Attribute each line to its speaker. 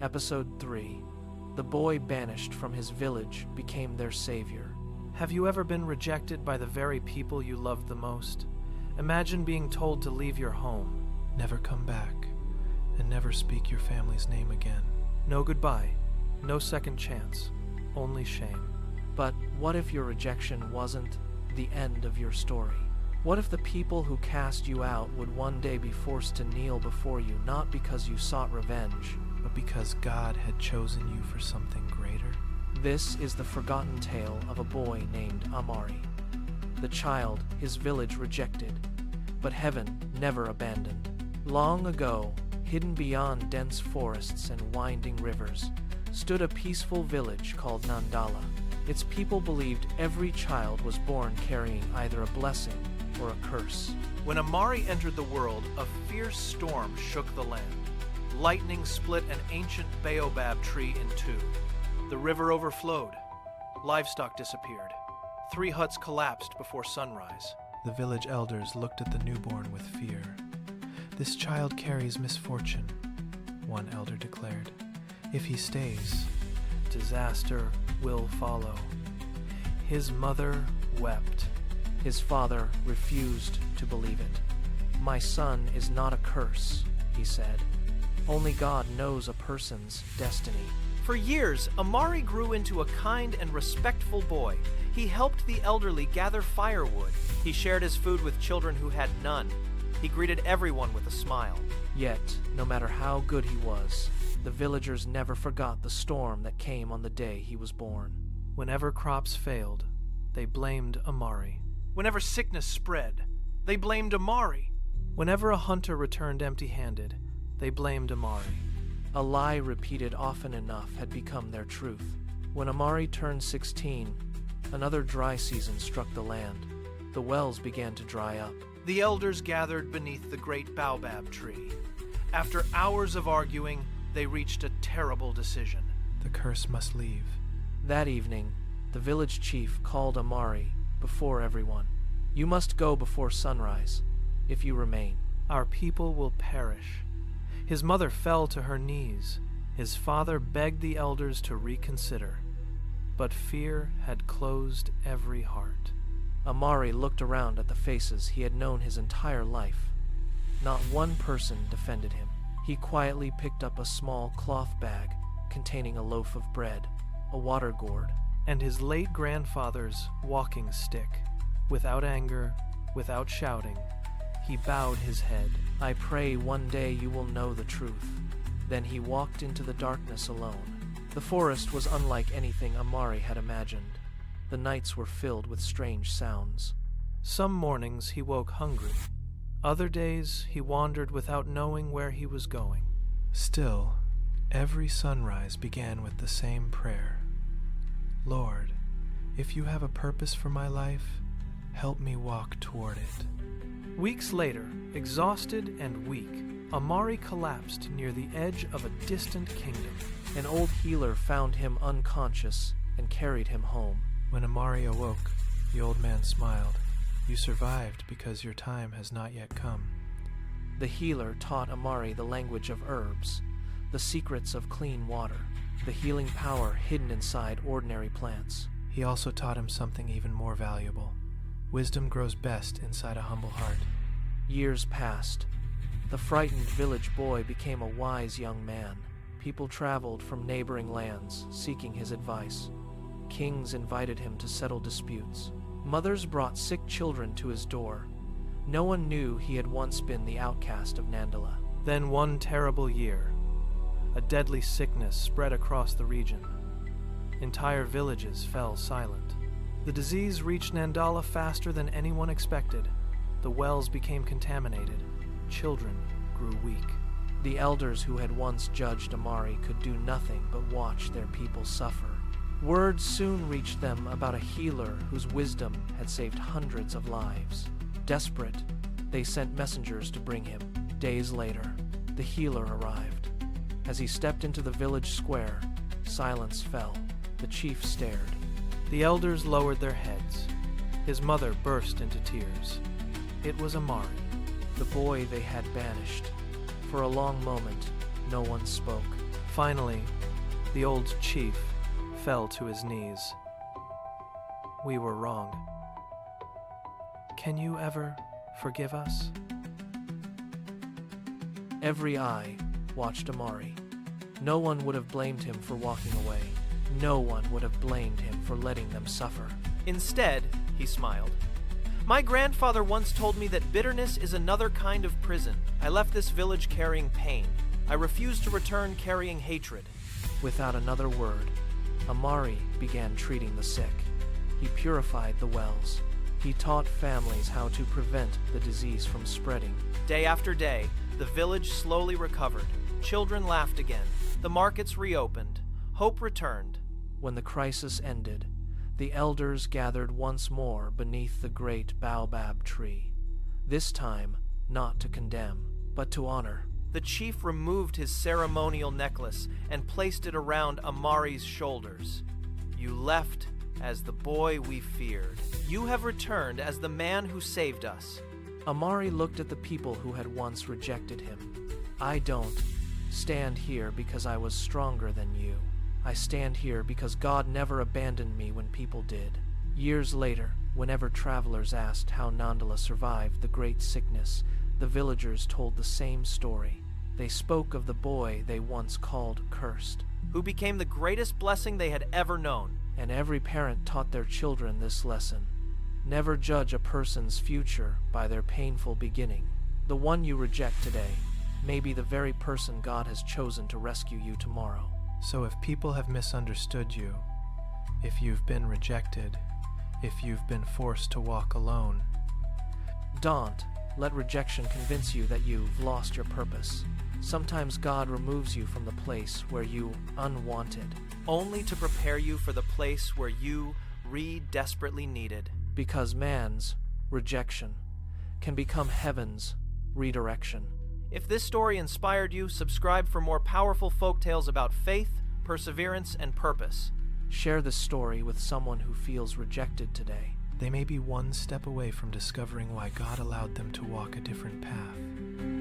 Speaker 1: Episode 3. The boy banished from his village became their savior.
Speaker 2: Have you ever been rejected by the very people you loved the most? Imagine being told to leave your home, never come back, and never speak your family's name again. No goodbye, no second chance, only shame.
Speaker 1: But what if your rejection wasn't the end of your story? What if the people who cast you out would one day be forced to kneel before you, not because you sought revenge,
Speaker 2: but because God had chosen you for something greater?
Speaker 1: This is the forgotten tale of a boy named Amari. The child his village rejected, but heaven never abandoned. Long ago, hidden beyond dense forests and winding rivers, stood a peaceful village called Nandala. Its people believed every child was born carrying either a blessing or a curse.
Speaker 2: When Amari entered the world, a fierce storm shook the land. Lightning split an ancient baobab tree in two. The river overflowed. Livestock disappeared. 3 huts collapsed before sunrise. The village elders looked at the newborn with fear. "This child carries misfortune," one elder declared. "If he stays, disaster will follow." His mother wept.
Speaker 1: His father refused to believe it. "My son is not a curse," he said. "Only God knows a person's destiny."
Speaker 2: For years, Amari grew into a kind and respectful boy. He helped the elderly gather firewood. He shared his food with children who had none. He greeted everyone with a smile.
Speaker 1: Yet, no matter how good he was, the villagers never forgot the storm that came on the day he was born.
Speaker 2: Whenever crops failed, they blamed Amari. Whenever sickness spread, they blamed Amari. Whenever a hunter returned empty-handed, they blamed Amari.
Speaker 1: A lie repeated often enough had become their truth. When Amari turned 16, another dry season struck the land. The wells began to dry up.
Speaker 2: The elders gathered beneath the great baobab tree. After hours of arguing, they reached a terrible decision. The curse must leave.
Speaker 1: That evening, the village chief called Amari before everyone. "You must go before sunrise. If you remain,
Speaker 2: our people will perish." His mother fell to her knees. His father begged the elders to reconsider. But fear had closed every heart.
Speaker 1: Amari looked around at the faces he had known his entire life. Not one person defended him. He quietly picked up a small cloth bag containing a loaf of bread, a water gourd,
Speaker 2: and his late grandfather's walking stick. Without anger, without shouting, he bowed his head.
Speaker 1: "I pray one day you will know the truth." Then he walked into the darkness alone. The forest was unlike anything Amari had imagined. The nights were filled with strange sounds.
Speaker 2: Some mornings he woke hungry. Other days he wandered without knowing where he was going. Still, every sunrise began with the same prayer. "Lord, if you have a purpose for my life, help me walk toward it." Weeks later, exhausted and weak, Amari collapsed near the edge of a distant kingdom.
Speaker 1: An old healer found him unconscious and carried him home.
Speaker 2: When Amari awoke, the old man smiled. "You survived because your time has not yet come."
Speaker 1: The healer taught Amari the language of herbs, the secrets of clean water, the healing power hidden inside ordinary plants.
Speaker 2: He also taught him something even more valuable. Wisdom grows best inside a humble heart.
Speaker 1: Years passed. The frightened village boy became a wise young man. People traveled from neighboring lands, seeking his advice. Kings invited him to settle disputes. Mothers brought sick children to his door. No one knew he had once been the outcast of Nandala.
Speaker 2: Then one terrible year, a deadly sickness spread across the region. Entire villages fell silent. The disease reached Nandala faster than anyone expected. The wells became contaminated. Children grew weak.
Speaker 1: The elders who had once judged Amari could do nothing but watch their people suffer. Word soon reached them about a healer whose wisdom had saved hundreds of lives. Desperate, they sent messengers to bring him. Days later, the healer arrived. As he stepped into the village square, silence fell. The chief stared.
Speaker 2: The elders lowered their heads. His mother burst into tears. It was Amari.
Speaker 1: The boy they had banished. For a long moment, no one spoke.
Speaker 2: Finally, the old chief fell to his knees. We were wrong. Can you ever forgive us?
Speaker 1: Every eye watched Amari. No one would have blamed him for walking away. No one would have blamed him for letting them suffer.
Speaker 2: Instead, he smiled. My grandfather once told me that bitterness is another kind of prison. I left this village carrying pain. I refused to return carrying hatred.
Speaker 1: Without another word, Amari began treating the sick. He purified the wells. He taught families how to prevent the disease from spreading.
Speaker 2: Day after day, the village slowly recovered. Children laughed again. The markets reopened. Hope returned.
Speaker 1: When the crisis ended, the elders gathered once more beneath the great baobab tree. This time, not to condemn, but to honor.
Speaker 2: The chief removed his ceremonial necklace and placed it around Amari's shoulders. You left as the boy we feared. You have returned as the man who saved us.
Speaker 1: Amari looked at the people who had once rejected him. I don't stand here because I was stronger than you. I stand here because God never abandoned me when people did. Years later, whenever travelers asked how Nandala survived the great sickness, the villagers told the same story. They spoke of the boy they once called cursed,
Speaker 2: who became the greatest blessing they had ever known.
Speaker 1: And every parent taught their children this lesson. Never judge a person's future by their painful beginning. The one you reject today may be the very person God has chosen to rescue you tomorrow.
Speaker 2: So if people have misunderstood you, if you've been rejected, if you've been forced to walk alone,
Speaker 1: don't let rejection convince you that you've lost your purpose. Sometimes God removes you from the place where you unwanted,
Speaker 2: only to prepare you for the place where you desperately needed.
Speaker 1: Because man's rejection can become heaven's redirection.
Speaker 2: If this story inspired you, subscribe for more powerful folktales about faith, perseverance, and purpose.
Speaker 1: Share this story with someone who feels rejected today.
Speaker 2: They may be one step away from discovering why God allowed them to walk a different path.